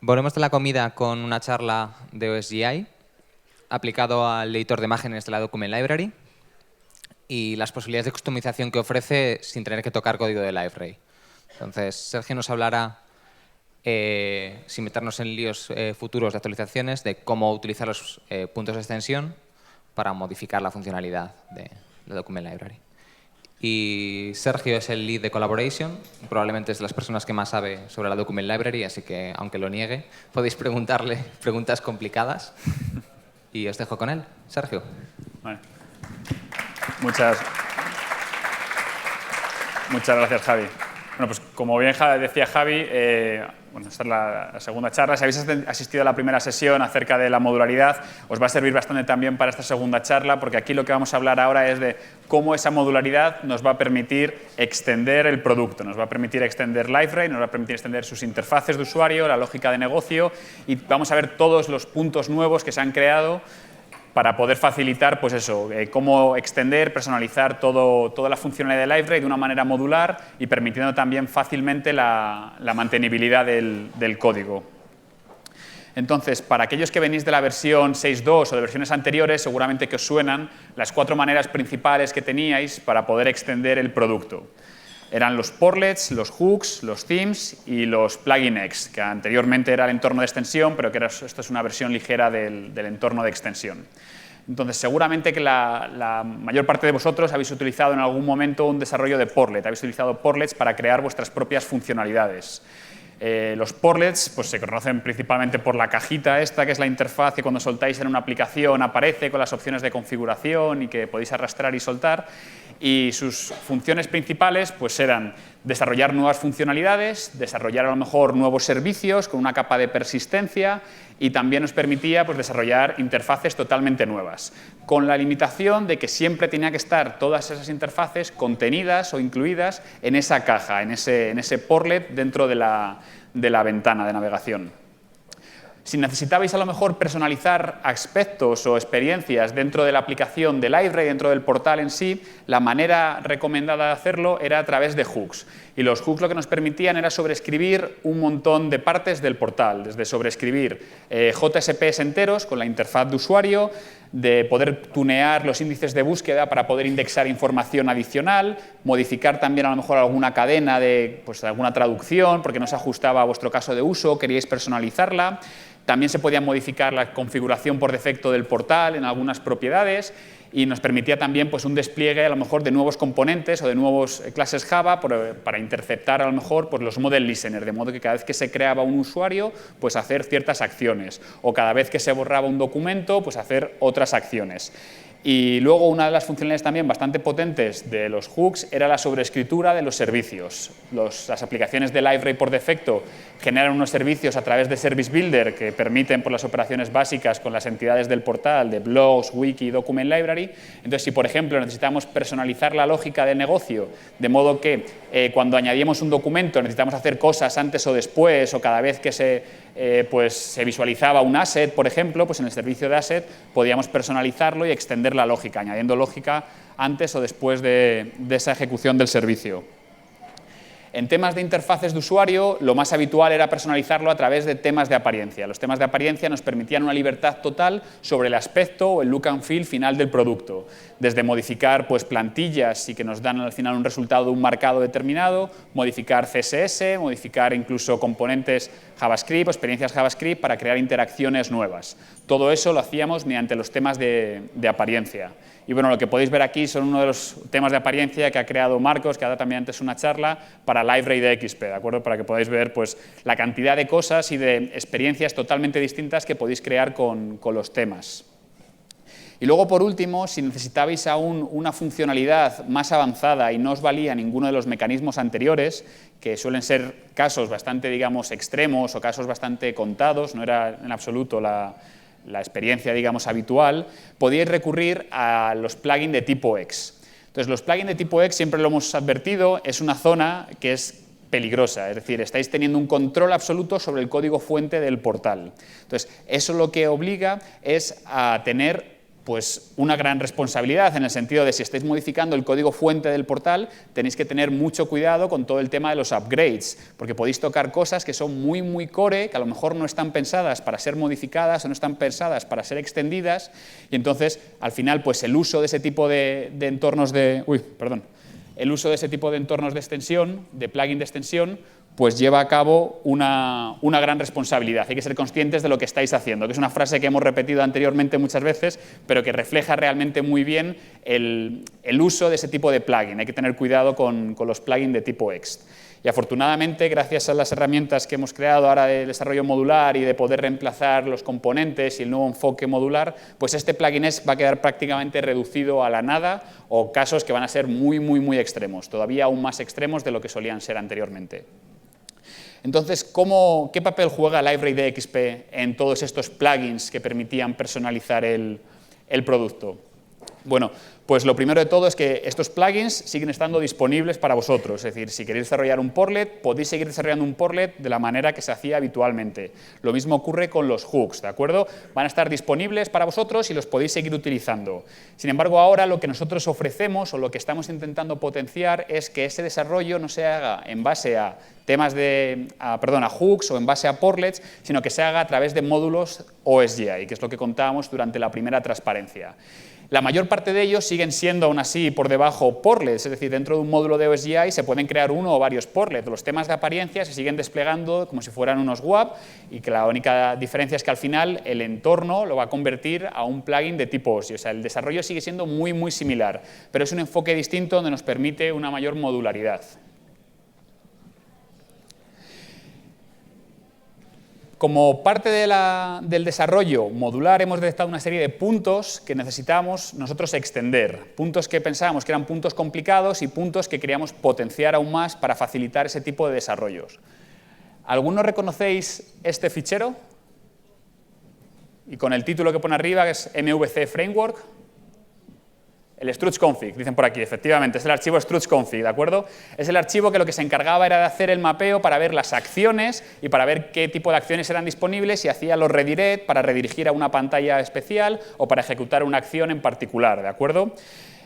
Volvemos de la comida con una charla de OSGI aplicado al editor de imágenes de la Document Library y las posibilidades de customización que ofrece sin tener que tocar código de Library. Entonces, Sergio nos hablará, sin meternos en líos futuros de actualizaciones, de cómo utilizar los puntos de extensión para modificar la funcionalidad de la Document Library. Y Sergio es el lead de Collaboration, probablemente es de las personas que más sabe sobre la Document Library, así que, aunque lo niegue, podéis preguntarle preguntas complicadas. Y os dejo con él. Sergio. Vale. Muchas gracias, Javi. Bueno, pues como bien decía Javi, esta es la segunda charla. Si habéis asistido a la primera sesión acerca de la modularidad, os va a servir bastante también para esta segunda charla, porque aquí lo que vamos a hablar ahora es de cómo esa modularidad nos va a permitir extender el producto, nos va a permitir extender Library, nos va a permitir extender sus interfaces de usuario, la lógica de negocio, y vamos a ver todos los puntos nuevos que se han creado para poder facilitar, pues eso, cómo extender, personalizar toda la funcionalidad de Library de una manera modular y permitiendo también fácilmente la mantenibilidad del código. Entonces, para aquellos que venís de la versión 6.2 o de versiones anteriores, seguramente que os suenan las 4 maneras principales que teníais para poder extender el producto. Eran los portlets, los hooks, los themes y los plugins, que anteriormente era el entorno de extensión, pero que esto es una versión ligera del entorno de extensión. Entonces, seguramente que la mayor parte de vosotros habéis utilizado en algún momento un desarrollo de portlet, habéis utilizado portlets para crear vuestras propias funcionalidades. Los portlets pues, se conocen principalmente por la cajita esta, que es la interfaz que cuando soltáis en una aplicación aparece con las opciones de configuración y que podéis arrastrar y soltar. Y sus funciones principales pues, eran desarrollar nuevas funcionalidades, desarrollar a lo mejor nuevos servicios con una capa de persistencia y también nos permitía pues, desarrollar interfaces totalmente nuevas, con la limitación de que siempre tenía que estar todas esas interfaces contenidas o incluidas en esa caja, en ese portlet dentro de la ventana de navegación. Si necesitabais a lo mejor personalizar aspectos o experiencias dentro de la aplicación de Library, dentro del portal en sí, la manera recomendada de hacerlo era a través de hooks. Y los hooks lo que nos permitían era sobreescribir un montón de partes del portal, desde sobreescribir JSPs enteros con la interfaz de usuario, de poder tunear los índices de búsqueda para poder indexar información adicional, modificar también a lo mejor alguna cadena de alguna traducción porque no se ajustaba a vuestro caso de uso, queríais personalizarla. También se podía modificar la configuración por defecto del portal en algunas propiedades y nos permitía también pues, un despliegue a lo mejor de nuevos componentes o de nuevos clases Java para interceptar a lo mejor pues, los model listener, de modo que cada vez que se creaba un usuario, pues hacer ciertas acciones, o cada vez que se borraba un documento, pues hacer otras acciones. Y luego una de las funcionalidades también bastante potentes de los hooks era la sobreescritura de los servicios. Las aplicaciones de Library por defecto generan unos servicios a través de Service Builder que permiten por las operaciones básicas con las entidades del portal de blogs, wiki, document library. Entonces, si por ejemplo necesitamos personalizar la lógica de negocio, de modo que cuando añadimos un documento necesitamos hacer cosas antes o después, o cada vez que se visualizaba un asset, por ejemplo, pues en el servicio de asset podíamos personalizarlo y extender la lógica, añadiendo lógica antes o después de esa ejecución del servicio. En temas de interfaces de usuario, lo más habitual era personalizarlo a través de temas de apariencia. Los temas de apariencia nos permitían una libertad total sobre el aspecto o el look and feel final del producto, desde modificar pues, plantillas y que nos dan al final un resultado de un marcado determinado, modificar CSS, modificar incluso componentes JavaScript o experiencias JavaScript para crear interacciones nuevas. Todo eso lo hacíamos mediante los temas de apariencia. Y bueno, lo que podéis ver aquí son uno de los temas de apariencia que ha creado Marcos, que ha dado también antes una charla para Library de XP, ¿de acuerdo? Para que podáis ver pues, la cantidad de cosas y de experiencias totalmente distintas que podéis crear con los temas. Y luego, por último, si necesitabais aún una funcionalidad más avanzada y no os valía ninguno de los mecanismos anteriores, que suelen ser casos bastante, digamos, extremos o casos bastante contados, no era en absoluto la experiencia, digamos, habitual, podíais recurrir a los plugins de tipo X. Entonces, los plugins de tipo X, siempre lo hemos advertido, es una zona que es peligrosa, es decir, estáis teniendo un control absoluto sobre el código fuente del portal. Entonces, eso lo que obliga es a tener pues una gran responsabilidad en el sentido de si estáis modificando el código fuente del portal, tenéis que tener mucho cuidado con todo el tema de los upgrades, porque podéis tocar cosas que son muy core, que a lo mejor no están pensadas para ser modificadas o no están pensadas para ser extendidas, y entonces, al final, pues el uso de ese tipo de entornos de... El uso de ese tipo de entornos de extensión, de plugin de extensión, pues lleva a cabo una gran responsabilidad. Hay que ser conscientes de lo que estáis haciendo, que es una frase que hemos repetido anteriormente muchas veces, pero que refleja realmente muy bien el uso de ese tipo de plugin. Hay que tener cuidado con los plugins de tipo ext. Y afortunadamente, gracias a las herramientas que hemos creado ahora de desarrollo modular y de poder reemplazar los componentes y el nuevo enfoque modular, pues este plugin va a quedar prácticamente reducido a la nada o casos que van a ser muy extremos, todavía aún más extremos de lo que solían ser anteriormente. Entonces, ¿qué papel juega Library DXP en todos estos plugins que permitían personalizar el producto? Bueno, pues lo primero de todo es que estos plugins siguen estando disponibles para vosotros. Es decir, si queréis desarrollar un portlet, podéis seguir desarrollando un portlet de la manera que se hacía habitualmente. Lo mismo ocurre con los hooks, ¿de acuerdo? Van a estar disponibles para vosotros y los podéis seguir utilizando. Sin embargo, ahora lo que nosotros ofrecemos o lo que estamos intentando potenciar es que ese desarrollo no se haga en base a a hooks o en base a portlets, sino que se haga a través de módulos OSGI, que es lo que contábamos durante la primera transparencia. La mayor parte de ellos siguen siendo aún así por debajo portlets, es decir, dentro de un módulo de OSGI se pueden crear uno o varios portlets. Los temas de apariencia se siguen desplegando como si fueran unos WAP y que la única diferencia es que al final el entorno lo va a convertir a un plugin de tipo OSI. O sea, el desarrollo sigue siendo muy similar, pero es un enfoque distinto donde nos permite una mayor modularidad. Como parte del desarrollo modular hemos detectado una serie de puntos que necesitamos nosotros extender, puntos que pensábamos que eran puntos complicados y puntos que queríamos potenciar aún más para facilitar ese tipo de desarrollos. ¿Algunos reconocéis este fichero? Y con el título que pone arriba, que es MVC Framework. El struts.config, dicen por aquí, efectivamente, es el archivo struts.config, ¿de acuerdo? Es el archivo que lo que se encargaba era de hacer el mapeo para ver las acciones y para ver qué tipo de acciones eran disponibles y hacía los redirect para redirigir a una pantalla especial o para ejecutar una acción en particular, ¿de acuerdo?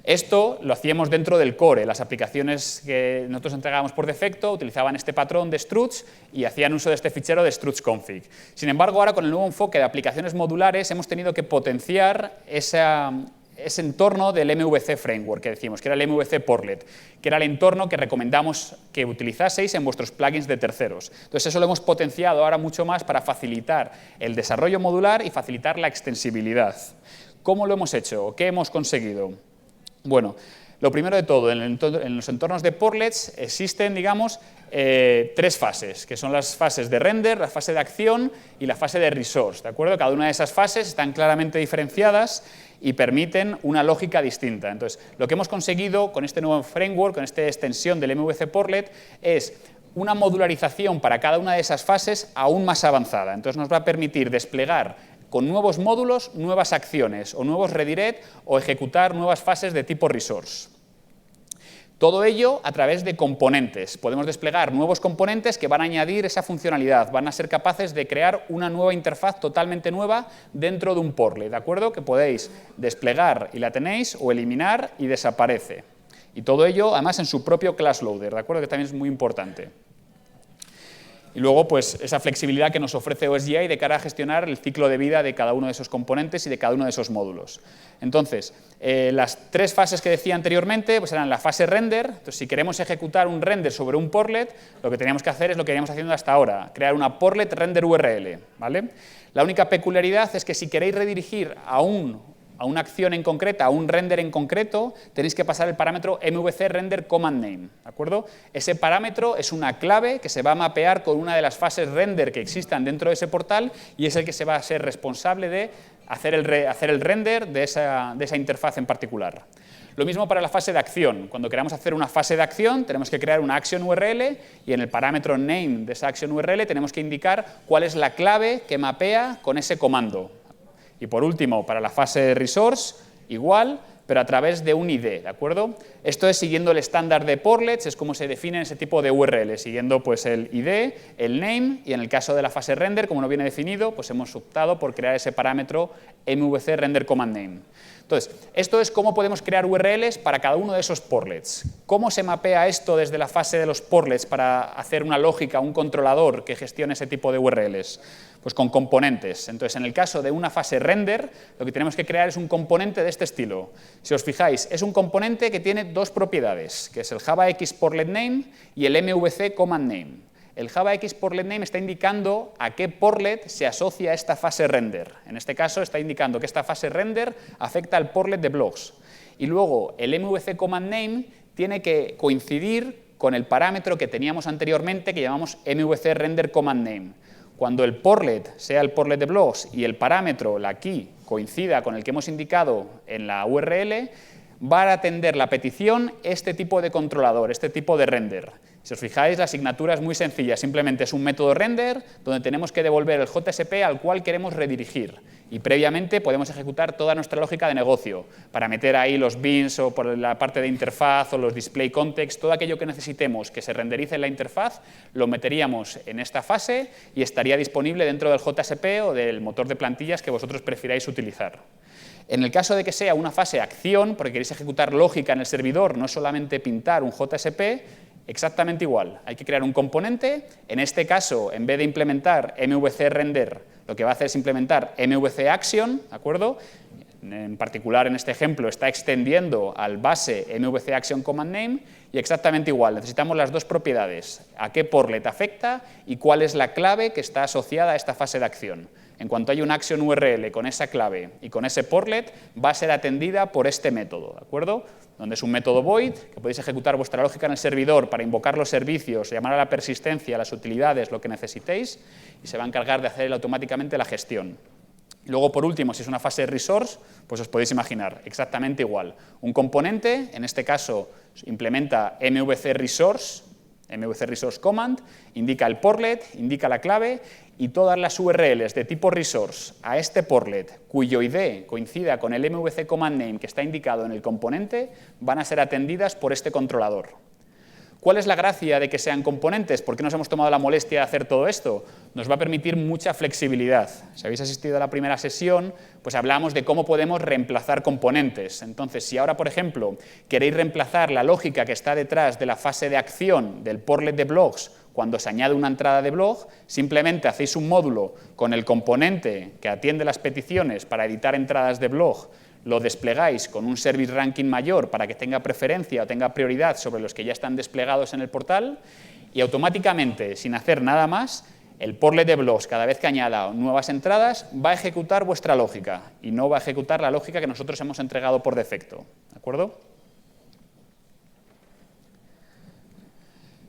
Esto lo hacíamos dentro del core. Las aplicaciones que nosotros entregábamos por defecto utilizaban este patrón de struts y hacían uso de este fichero de struts.config. Sin embargo, ahora con el nuevo enfoque de aplicaciones modulares hemos tenido que potenciar ese entorno del MVC Framework que decimos, que era el MVC Portlet, que era el entorno que recomendamos que utilizaseis en vuestros plugins de terceros. Entonces, eso lo hemos potenciado ahora mucho más para facilitar el desarrollo modular y facilitar la extensibilidad. ¿Cómo lo hemos hecho? ¿Qué hemos conseguido? Bueno, lo primero de todo, en los entornos de portlets existen, digamos, tres fases, que son las fases de render, la fase de acción y la fase de resource, ¿de acuerdo? Cada una de esas fases están claramente diferenciadas y permiten una lógica distinta. Entonces, lo que hemos conseguido con este nuevo framework, con esta extensión del MVC Portlet, es una modularización para cada una de esas fases aún más avanzada. Entonces, nos va a permitir desplegar con nuevos módulos, nuevas acciones o nuevos redirect o ejecutar nuevas fases de tipo resource. Todo ello a través de componentes. Podemos desplegar nuevos componentes que van a añadir esa funcionalidad, van a ser capaces de crear una nueva interfaz totalmente nueva dentro de un portlet, ¿de acuerdo? Que podéis desplegar y la tenéis o eliminar y desaparece. Y todo ello, además, en su propio class loader, ¿de acuerdo? Que también es muy importante. Y luego, pues, esa flexibilidad que nos ofrece OSGI de cara a gestionar el ciclo de vida de cada uno de esos componentes y de cada uno de esos módulos. Entonces, las tres fases que decía anteriormente pues eran la fase render. Entonces, si queremos ejecutar un render sobre un portlet, lo que teníamos que hacer es lo que veníamos haciendo hasta ahora, crear una portlet render URL, ¿vale? La única peculiaridad es que si queréis redirigir a una acción en concreta, a un render en concreto, tenéis que pasar el parámetro MVC render command name, ¿de acuerdo? Ese parámetro es una clave que se va a mapear con una de las fases render que existan dentro de ese portal y es el que se va a ser responsable de hacer el render de esa interfaz en particular. Lo mismo para la fase de acción. Cuando queramos hacer una fase de acción, tenemos que crear una action URL y en el parámetro name de esa action URL tenemos que indicar cuál es la clave que mapea con ese comando. Y por último, para la fase de resource, igual, pero a través de un ID, ¿de acuerdo? Esto es siguiendo el estándar de portlets, es como se definen ese tipo de URL, siguiendo pues el ID, el name, y en el caso de la fase render, como no viene definido, pues hemos optado por crear ese parámetro MVC render command name. Entonces, esto es cómo podemos crear URLs para cada uno de esos portlets. ¿Cómo se mapea esto desde la fase de los portlets para hacer una lógica, un controlador que gestione ese tipo de URLs? Pues con componentes. Entonces, en el caso de una fase render, lo que tenemos que crear es un componente de este estilo. Si os fijáis, es un componente que tiene dos propiedades, que es el JavaX portlet name y el MVC command name. El JavaX portlet name está indicando a qué portlet se asocia esta fase render. En este caso está indicando que esta fase render afecta al portlet de blogs. Y luego el MVC command name tiene que coincidir con el parámetro que teníamos anteriormente que llamamos MVC render command name. Cuando el portlet sea el portlet de blogs y el parámetro, la key, coincida con el que hemos indicado en la URL, va a atender la petición este tipo de controlador, este tipo de render. Si os fijáis, la asignatura es muy sencilla, simplemente es un método render donde tenemos que devolver el JSP al cual queremos redirigir. Y previamente podemos ejecutar toda nuestra lógica de negocio para meter ahí los bins o por la parte de interfaz o los display context, todo aquello que necesitemos que se renderice en la interfaz, lo meteríamos en esta fase y estaría disponible dentro del JSP o del motor de plantillas que vosotros prefiráis utilizar. En el caso de que sea una fase acción, porque queréis ejecutar lógica en el servidor, no solamente pintar un JSP, exactamente igual. Hay que crear un componente. En este caso, en vez de implementar MVC render, lo que va a hacer es implementar MVC action, ¿de acuerdo? En particular, en este ejemplo, está extendiendo al base MVC action command name y exactamente igual. Necesitamos las dos propiedades, a qué portlet afecta y cuál es la clave que está asociada a esta fase de acción. En cuanto haya una action URL con esa clave y con ese portlet, va a ser atendida por este método, ¿de acuerdo? Donde es un método void, que podéis ejecutar vuestra lógica en el servidor para invocar los servicios, llamar a la persistencia, a las utilidades, lo que necesitéis, y se va a encargar de hacer automáticamente la gestión. Luego, por último, si es una fase resource, pues os podéis imaginar exactamente igual. Un componente, en este caso, implementa MVC resource command, indica el portlet, indica la clave, y todas las URLs de tipo resource a este portlet, cuyo ID coincida con el MVC command name que está indicado en el componente, van a ser atendidas por este controlador. ¿Cuál es la gracia de que sean componentes? ¿Por qué nos hemos tomado la molestia de hacer todo esto? Nos va a permitir mucha flexibilidad. Si habéis asistido a la primera sesión, pues hablamos de cómo podemos reemplazar componentes. Entonces, si ahora, por ejemplo, queréis reemplazar la lógica que está detrás de la fase de acción del portlet de blogs cuando se añade una entrada de blog, simplemente hacéis un módulo con el componente que atiende las peticiones para editar entradas de blog, lo desplegáis con un service ranking mayor para que tenga preferencia o tenga prioridad sobre los que ya están desplegados en el portal y automáticamente, sin hacer nada más, el portlet de blogs, cada vez que añada nuevas entradas, va a ejecutar vuestra lógica y no va a ejecutar la lógica que nosotros hemos entregado por defecto. ¿De acuerdo?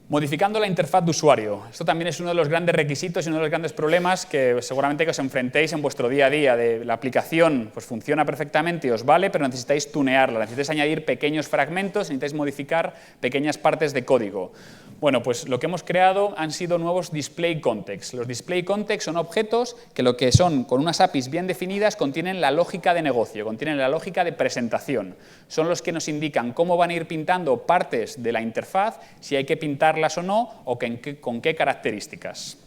Modificando la interfaz de usuario. Esto también es uno de los grandes requisitos y uno de los grandes problemas que seguramente que os enfrentéis en vuestro día a día. La aplicación pues, funciona perfectamente y os vale, pero necesitáis tunearla, necesitáis añadir pequeños fragmentos, necesitáis modificar pequeñas partes de código. Bueno, pues lo que hemos creado han sido nuevos display context. Los display context son objetos que lo que son, con unas APIs bien definidas, contienen la lógica de negocio, contienen la lógica de presentación. Son los que nos indican cómo van a ir pintando partes de la interfaz, si hay que pintarlas o no, o con qué características.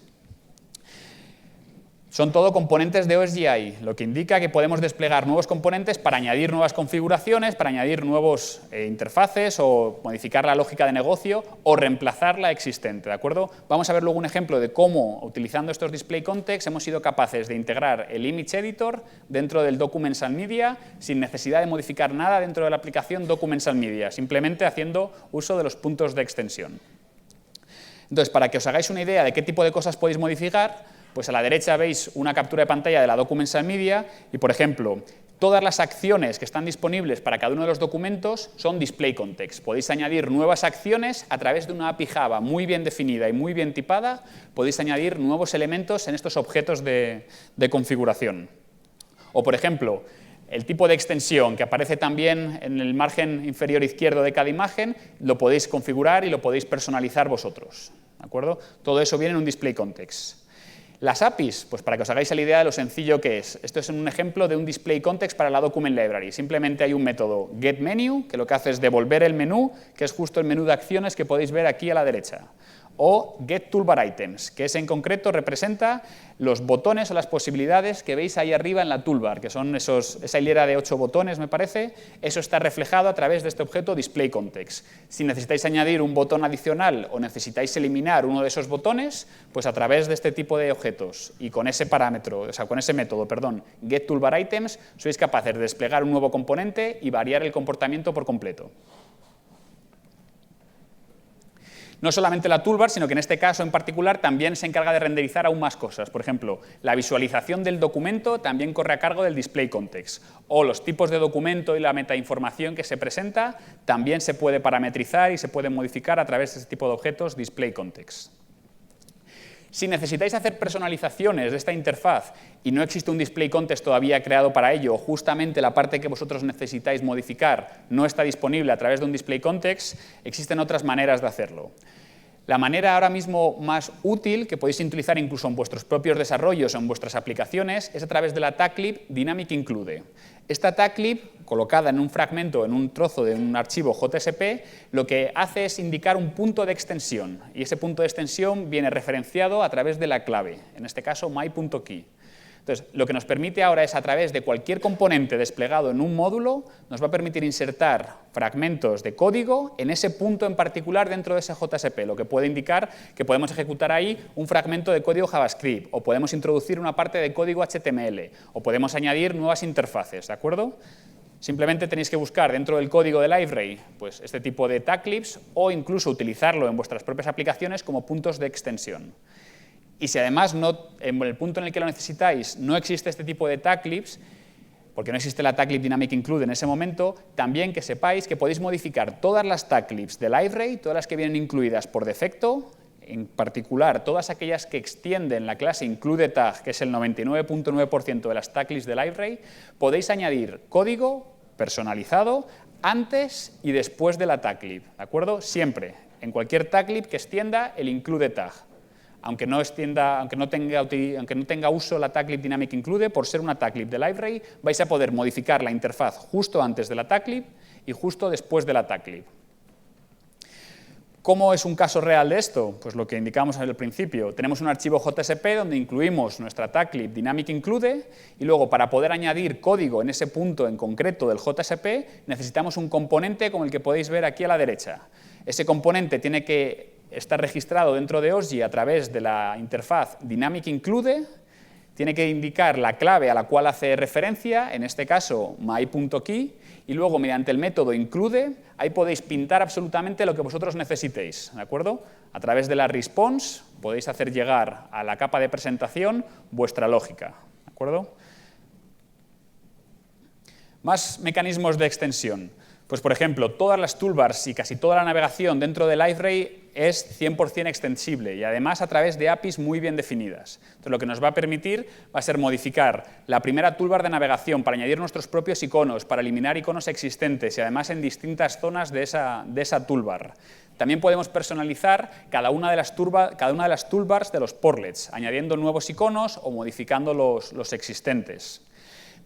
Son todo componentes de OSGI, lo que indica que podemos desplegar nuevos componentes para añadir nuevas configuraciones, para añadir nuevos interfaces o modificar la lógica de negocio o reemplazar la existente, ¿de acuerdo? Vamos a ver luego un ejemplo de cómo, utilizando estos display context, hemos sido capaces de integrar el image editor dentro del Documents and Media sin necesidad de modificar nada dentro de la aplicación Documents and Media, simplemente haciendo uso de los puntos de extensión. Entonces, para que os hagáis una idea de qué tipo de cosas podéis modificar, pues a la derecha veis una captura de pantalla de la Documents and Media y, por ejemplo, todas las acciones que están disponibles para cada uno de los documentos son display context. Podéis añadir nuevas acciones a través de una API Java muy bien definida y muy bien tipada. Podéis añadir nuevos elementos en estos objetos de configuración. O, por ejemplo, el tipo de extensión que aparece también en el margen inferior izquierdo de cada imagen, lo podéis configurar y lo podéis personalizar vosotros. ¿De acuerdo? Todo eso viene en un display context. Las APIs, pues para que os hagáis la idea de lo sencillo que es. Esto es un ejemplo de un display context para la document library. Simplemente hay un método getMenu, que lo que hace es devolver el menú, que es justo el menú de acciones que podéis ver aquí a la derecha. O getToolbarItems, que ese en concreto representa los botones o las posibilidades que veis ahí arriba en la toolbar, que son esa hilera de 8 botones, me parece. Eso está reflejado a través de este objeto displayContext. Si necesitáis añadir un botón adicional o necesitáis eliminar uno de esos botones, pues a través de este tipo de objetos y con ese parámetro, o sea, con ese método, perdón, getToolbarItems, sois capaces de desplegar un nuevo componente y variar el comportamiento por completo. No solamente la toolbar, sino que en este caso en particular también se encarga de renderizar aún más cosas. Por ejemplo, la visualización del documento también corre a cargo del displayContext. O los tipos de documento y la metainformación que se presenta también se puede parametrizar y se puede modificar a través de este tipo de objetos displayContext. Si necesitáis hacer personalizaciones de esta interfaz y no existe un displayContext todavía creado para ello, o justamente la parte que vosotros necesitáis modificar no está disponible a través de un displayContext, existen otras maneras de hacerlo. La manera ahora mismo más útil, que podéis utilizar incluso en vuestros propios desarrollos o en vuestras aplicaciones, es a través de la tagclip DynamicInclude. Esta tagclip, colocada en un fragmento, en un trozo de un archivo JSP, lo que hace es indicar un punto de extensión, y ese punto de extensión viene referenciado a través de la clave, en este caso my.key. Entonces, lo que nos permite ahora es, a través de cualquier componente desplegado en un módulo, nos va a permitir insertar fragmentos de código en ese punto en particular dentro de ese JSP, lo que puede indicar que podemos ejecutar ahí un fragmento de código JavaScript, o podemos introducir una parte de código HTML, o podemos añadir nuevas interfaces, ¿de acuerdo? Simplemente tenéis que buscar dentro del código de library pues, este tipo de tagclips, o incluso utilizarlo en vuestras propias aplicaciones como puntos de extensión. Y si además en el punto en el que lo necesitáis no existe este tipo de tagclips, porque no existe la tagclip DynamicInclude en ese momento, también que sepáis que podéis modificar todas las tagclips de library, todas las que vienen incluidas por defecto, en particular todas aquellas que extienden la clase IncludeTag, que es el 99.9% de las tagclips de library, podéis añadir código personalizado antes y después de la tagclip, ¿de acuerdo? Siempre, en cualquier tagclip que extienda el IncludeTag. Aunque no tenga uso la tagclip DynamicInclude, por ser una tagclip de library, vais a poder modificar la interfaz justo antes de la tagclip y justo después de la tagclip. ¿Cómo es un caso real de esto? Pues lo que indicamos al principio. Tenemos un archivo JSP donde incluimos nuestra tagclip DynamicInclude y luego, para poder añadir código en ese punto en concreto del JSP, necesitamos un componente como el que podéis ver aquí a la derecha. Ese componente tiene que estar registrado dentro de OSGI a través de la interfaz DynamicInclude, tiene que indicar la clave a la cual hace referencia, en este caso my.key, y luego mediante el método include, ahí podéis pintar absolutamente lo que vosotros necesitéis, ¿de acuerdo? A través de la response podéis hacer llegar a la capa de presentación vuestra lógica, ¿de acuerdo? Más mecanismos de extensión. Pues, por ejemplo, todas las toolbars y casi toda la navegación dentro de library es 100% extensible y además a través de APIs muy bien definidas. Entonces, lo que nos va a permitir va a ser modificar la primera toolbar de navegación para añadir nuestros propios iconos, para eliminar iconos existentes y además en distintas zonas de esa toolbar. También podemos personalizar cada una de las toolbars de los portlets, añadiendo nuevos iconos o modificando los existentes.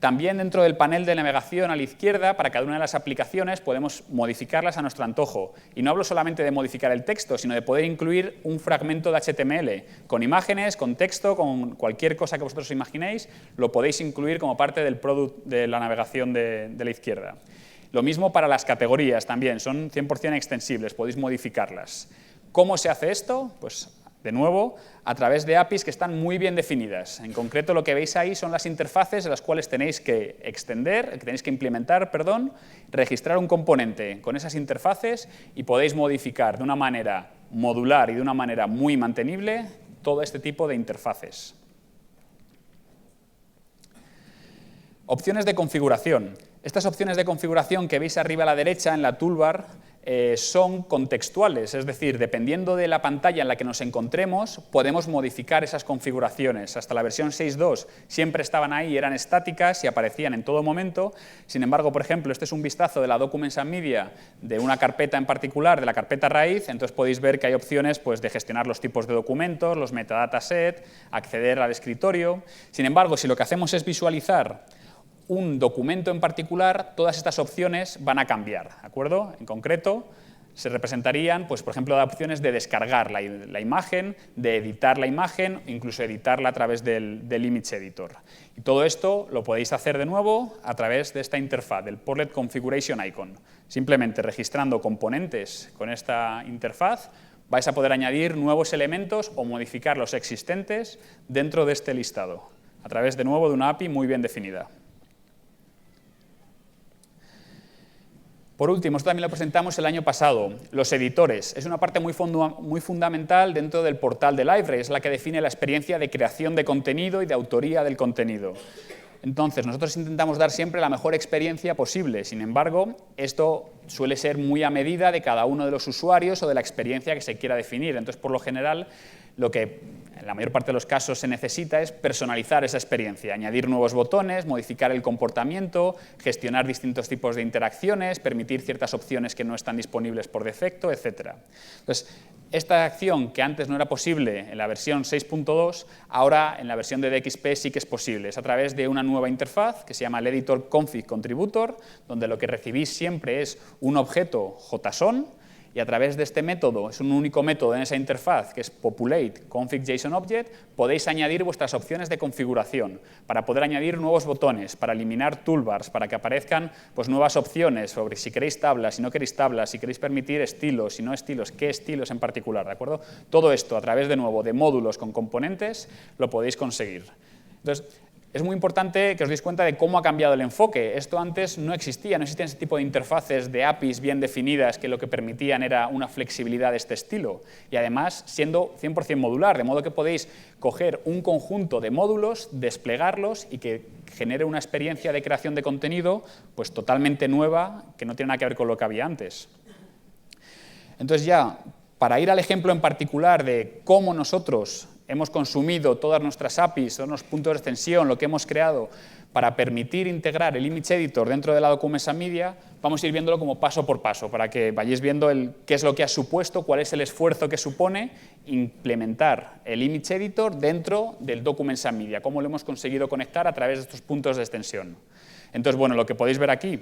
También dentro del panel de navegación a la izquierda, para cada una de las aplicaciones, podemos modificarlas a nuestro antojo. Y no hablo solamente de modificar el texto, sino de poder incluir un fragmento de HTML, con imágenes, con texto, con cualquier cosa que vosotros imaginéis, lo podéis incluir como parte del product de la navegación de la izquierda. Lo mismo para las categorías también, son 100% extensibles, podéis modificarlas. ¿Cómo se hace esto? Pues, de nuevo, a través de APIs que están muy bien definidas. En concreto, lo que veis ahí son las interfaces en las cuales tenéis que implementar, registrar un componente con esas interfaces y podéis modificar de una manera modular y de una manera muy mantenible todo este tipo de interfaces. Opciones de configuración. Estas opciones de configuración que veis arriba a la derecha en la toolbar son contextuales, es decir, dependiendo de la pantalla en la que nos encontremos, podemos modificar esas configuraciones. Hasta la versión 6.2 siempre estaban ahí, eran estáticas y aparecían en todo momento. Sin embargo, por ejemplo, este es un vistazo de la Documents and Media de una carpeta en particular, de la carpeta raíz, entonces podéis ver que hay opciones pues, de gestionar los tipos de documentos, los metadataset, acceder al escritorio. Sin embargo, si lo que hacemos es visualizar un documento en particular, todas estas opciones van a cambiar, ¿de acuerdo? En concreto, se representarían, pues, por ejemplo, opciones de descargar la imagen, de editar la imagen, incluso editarla a través del Image Editor. Y todo esto lo podéis hacer de nuevo a través de esta interfaz, del Portlet Configuration Icon. Simplemente registrando componentes con esta interfaz, vais a poder añadir nuevos elementos o modificar los existentes dentro de este listado, a través, de nuevo, de una API muy bien definida. Por último, esto también lo presentamos el año pasado, los editores. Es una parte muy fundamental dentro del portal de Library, es la que define la experiencia de creación de contenido y de autoría del contenido. Entonces, nosotros intentamos dar siempre la mejor experiencia posible. Sin embargo, esto suele ser muy a medida de cada uno de los usuarios o de la experiencia que se quiera definir. Entonces, por lo general, lo que en la mayor parte de los casos se necesita es personalizar esa experiencia, añadir nuevos botones, modificar el comportamiento, gestionar distintos tipos de interacciones, permitir ciertas opciones que no están disponibles por defecto, etc. Entonces, esta acción que antes no era posible en la versión 6.2, ahora en la versión de DXP sí que es posible. Es a través de una nueva interfaz que se llama el Editor Config Contributor, donde lo que recibís siempre es un objeto JSON, y a través de este método, es un único método en esa interfaz, que es populate config JSON object, podéis añadir vuestras opciones de configuración para poder añadir nuevos botones, para eliminar toolbars, para que aparezcan pues, nuevas opciones sobre si queréis tablas, si no queréis tablas, si queréis permitir estilos, si no estilos, qué estilos en particular, ¿de acuerdo? Todo esto a través, de nuevo, de módulos con componentes, lo podéis conseguir. Entonces, es muy importante que os deis cuenta de cómo ha cambiado el enfoque. Esto antes no existían ese tipo de interfaces de APIs bien definidas que lo que permitían era una flexibilidad de este estilo. Y además, siendo 100% modular, de modo que podéis coger un conjunto de módulos, desplegarlos y que genere una experiencia de creación de contenido pues, totalmente nueva, que no tiene nada que ver con lo que había antes. Entonces ya, para ir al ejemplo en particular de cómo nosotros hemos consumido todas nuestras APIs, todos los puntos de extensión, lo que hemos creado para permitir integrar el Image Editor dentro de la Documents and Media, vamos a ir viéndolo como paso por paso, para que vayáis viendo qué es lo que ha supuesto, cuál es el esfuerzo que supone implementar el Image Editor dentro del Documents and Media, cómo lo hemos conseguido conectar a través de estos puntos de extensión. Entonces, bueno, lo que podéis ver aquí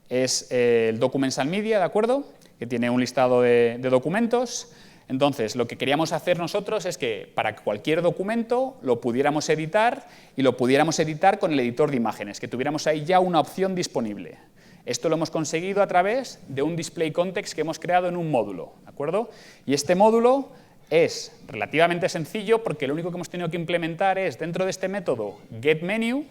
es el Documents and Media, ¿de acuerdo?, que tiene un listado de documentos. Entonces, lo que queríamos hacer nosotros es que para cualquier documento lo pudiéramos editar y lo pudiéramos editar con el editor de imágenes, que tuviéramos ahí ya una opción disponible. Esto lo hemos conseguido a través de un display context que hemos creado en un módulo, ¿de acuerdo? Y este módulo es relativamente sencillo porque lo único que hemos tenido que implementar es, dentro de este método getMenu,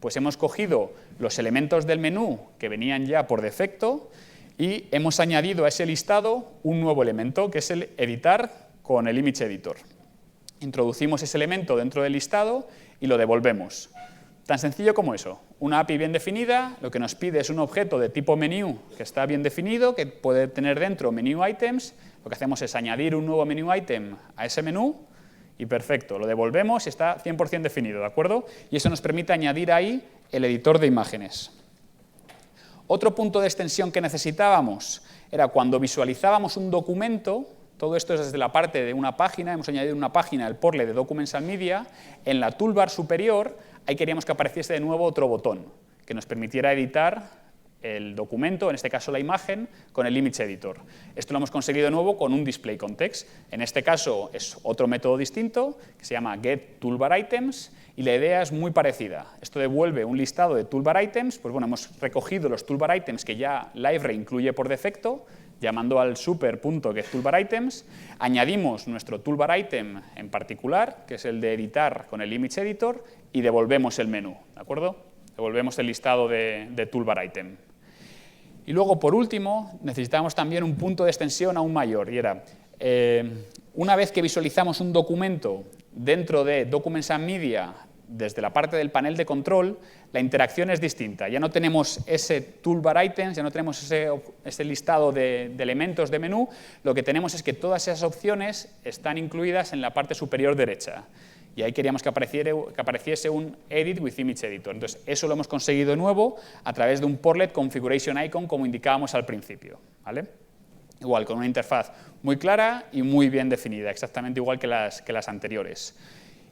pues hemos cogido los elementos del menú que venían ya por defecto y hemos añadido a ese listado un nuevo elemento, que es el editar con el Image Editor. Introducimos ese elemento dentro del listado y lo devolvemos. Tan sencillo como eso. Una API bien definida, lo que nos pide es un objeto de tipo menu que está bien definido, que puede tener dentro menu items. Lo que hacemos es añadir un nuevo menu item a ese menú y perfecto, lo devolvemos y está 100% definido, ¿de acuerdo? Y eso nos permite añadir ahí el editor de imágenes. Otro punto de extensión que necesitábamos era cuando visualizábamos un documento, todo esto es desde la parte de una página, hemos añadido una página, el portlet de Documents and Media, en la toolbar superior, ahí queríamos que apareciese de nuevo otro botón, que nos permitiera editar el documento, en este caso la imagen, con el Image Editor. Esto lo hemos conseguido de nuevo con un display context. En este caso es otro método distinto, que se llama getToolbarItems, y la idea es muy parecida. Esto devuelve un listado de toolbar items, pues bueno, hemos recogido los toolbar items que ya Library incluye por defecto, llamando al super.getToolbarItems, añadimos nuestro toolbar item en particular, que es el de editar con el Image Editor, y devolvemos el menú, ¿de acuerdo? Devolvemos el listado de toolbar item. Y luego, por último, necesitábamos también un punto de extensión aún mayor, y era, una vez que visualizamos un documento dentro de Documents and Media desde la parte del panel de control, la interacción es distinta. Ya no tenemos ese toolbar items, ya no tenemos ese listado de elementos de menú. Lo que tenemos es que todas esas opciones están incluidas en la parte superior derecha. Y ahí queríamos que apareciese un Edit with Image Editor. Entonces, eso lo hemos conseguido de nuevo a través de un Portlet Configuration Icon, como indicábamos al principio, ¿vale? Igual, con una interfaz muy clara y muy bien definida, exactamente igual que las anteriores.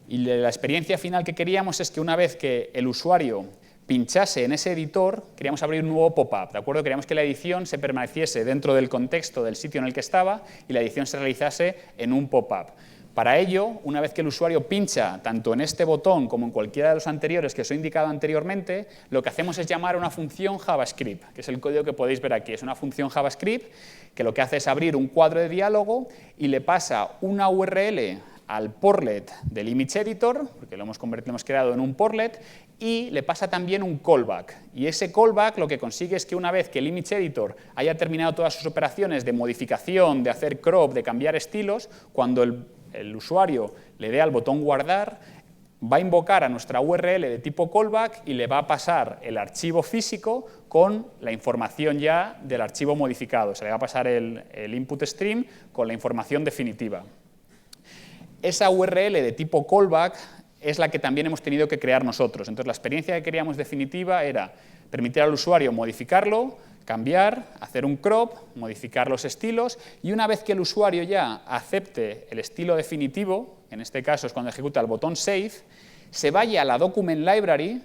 Y la experiencia final que queríamos es que una vez que el usuario pinchase en ese editor, queríamos abrir un nuevo pop-up, ¿de acuerdo? Queríamos que la edición se permaneciese dentro del contexto del sitio en el que estaba y la edición se realizase en un pop-up. Para ello, una vez que el usuario pincha tanto en este botón como en cualquiera de los anteriores que os he indicado anteriormente, lo que hacemos es llamar a una función JavaScript, que es el código que podéis ver aquí. Es una función JavaScript que lo que hace es abrir un cuadro de diálogo y le pasa una URL al portlet del image editor, porque lo hemos creado en un portlet, y le pasa también un callback. Y ese callback lo que consigue es que una vez que el image editor haya terminado todas sus operaciones de modificación, de hacer crop, de cambiar estilos, cuando el usuario le dé al botón guardar, va a invocar a nuestra URL de tipo callback y le va a pasar el archivo físico con la información ya del archivo modificado. Se le va a pasar el input stream con la información definitiva. Esa URL de tipo callback es la que también hemos tenido que crear nosotros. Entonces, la experiencia que queríamos definitiva era permitir al usuario modificarlo, cambiar, hacer un crop, modificar los estilos, y una vez que el usuario ya acepte el estilo definitivo, en este caso es cuando ejecuta el botón Save, se vaya a la Document Library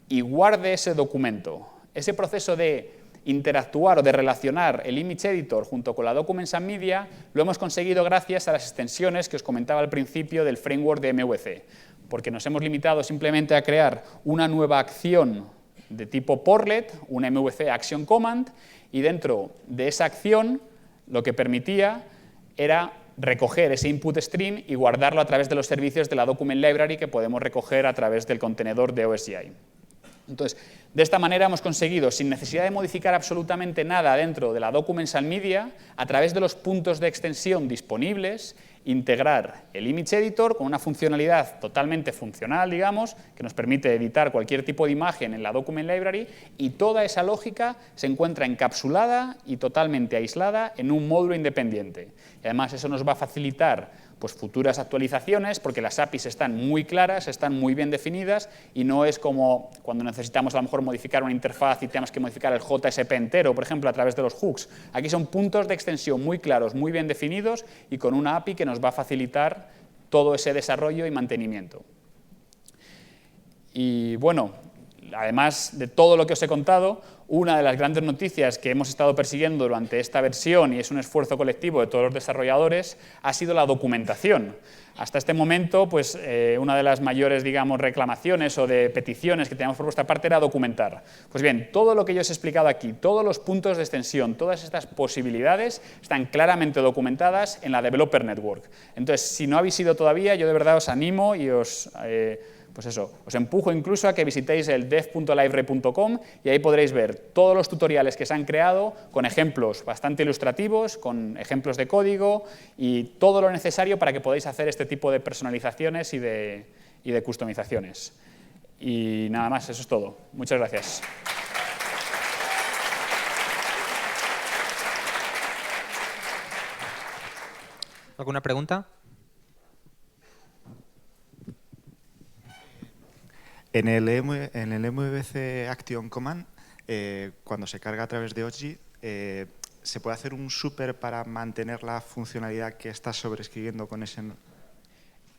y guarde ese documento. Ese proceso de interactuar o de relacionar el Image Editor junto con la Documents and Media lo hemos conseguido gracias a las extensiones que os comentaba al principio del framework de MVC, porque nos hemos limitado simplemente a crear una nueva acción de tipo portlet, una MVC Action Command, y dentro de esa acción lo que permitía era recoger ese input stream y guardarlo a través de los servicios de la Document Library que podemos recoger a través del contenedor de OSGI. Entonces, de esta manera hemos conseguido, sin necesidad de modificar absolutamente nada dentro de la Documents and Media, a través de los puntos de extensión disponibles, integrar el Image Editor con una funcionalidad totalmente funcional, digamos, que nos permite editar cualquier tipo de imagen en la Document Library, y toda esa lógica se encuentra encapsulada y totalmente aislada en un módulo independiente. Y además eso nos va a facilitar pues, futuras actualizaciones, porque las APIs están muy claras, están muy bien definidas, y no es como cuando necesitamos a lo mejor modificar una interfaz y tenemos que modificar el JSP entero, por ejemplo, a través de los hooks. Aquí son puntos de extensión muy claros, muy bien definidos, y con una API que nos va a facilitar todo ese desarrollo y mantenimiento. Y bueno, además de todo lo que os he contado, una de las grandes noticias que hemos estado persiguiendo durante esta versión, y es un esfuerzo colectivo de todos los desarrolladores, ha sido la documentación. Hasta este momento, pues, una de las mayores, digamos, reclamaciones o de peticiones que teníamos por vuestra parte era documentar. Pues bien, todo lo que yo os he explicado aquí, todos los puntos de extensión, todas estas posibilidades están claramente documentadas en la Developer Network. Entonces, si no habéis ido todavía, yo de verdad os animo y os empujo incluso a que visitéis el dev.library.com y ahí podréis ver todos los tutoriales que se han creado con ejemplos bastante ilustrativos, con ejemplos de código y todo lo necesario para que podáis hacer este tipo de personalizaciones y de customizaciones. Y nada más, eso es todo. Muchas gracias. ¿Alguna pregunta? En el MVC Action Command, cuando se carga a través de OSGI, ¿se puede hacer un super para mantener la funcionalidad que estás sobreescribiendo con ese?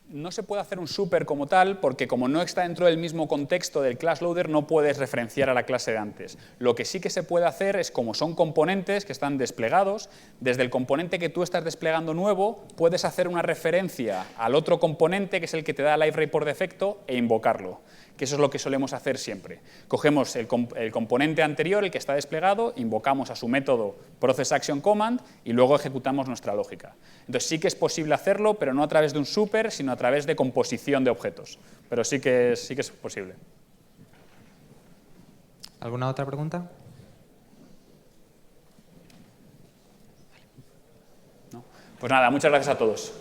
No se puede hacer un super como tal, porque como no está dentro del mismo contexto del class loader, no puedes referenciar a la clase de antes. Lo que sí que se puede hacer es, como son componentes que están desplegados, desde el componente que tú estás desplegando nuevo, puedes hacer una referencia al otro componente, que es el que te da library por defecto, e invocarlo. Que eso es lo que solemos hacer siempre. Cogemos el componente anterior, el que está desplegado, invocamos a su método processActionCommand y luego ejecutamos nuestra lógica. Entonces sí que es posible hacerlo, pero no a través de un super, sino a través de composición de objetos. Pero sí que es posible. ¿Alguna otra pregunta? ¿No? Pues nada, muchas gracias a todos.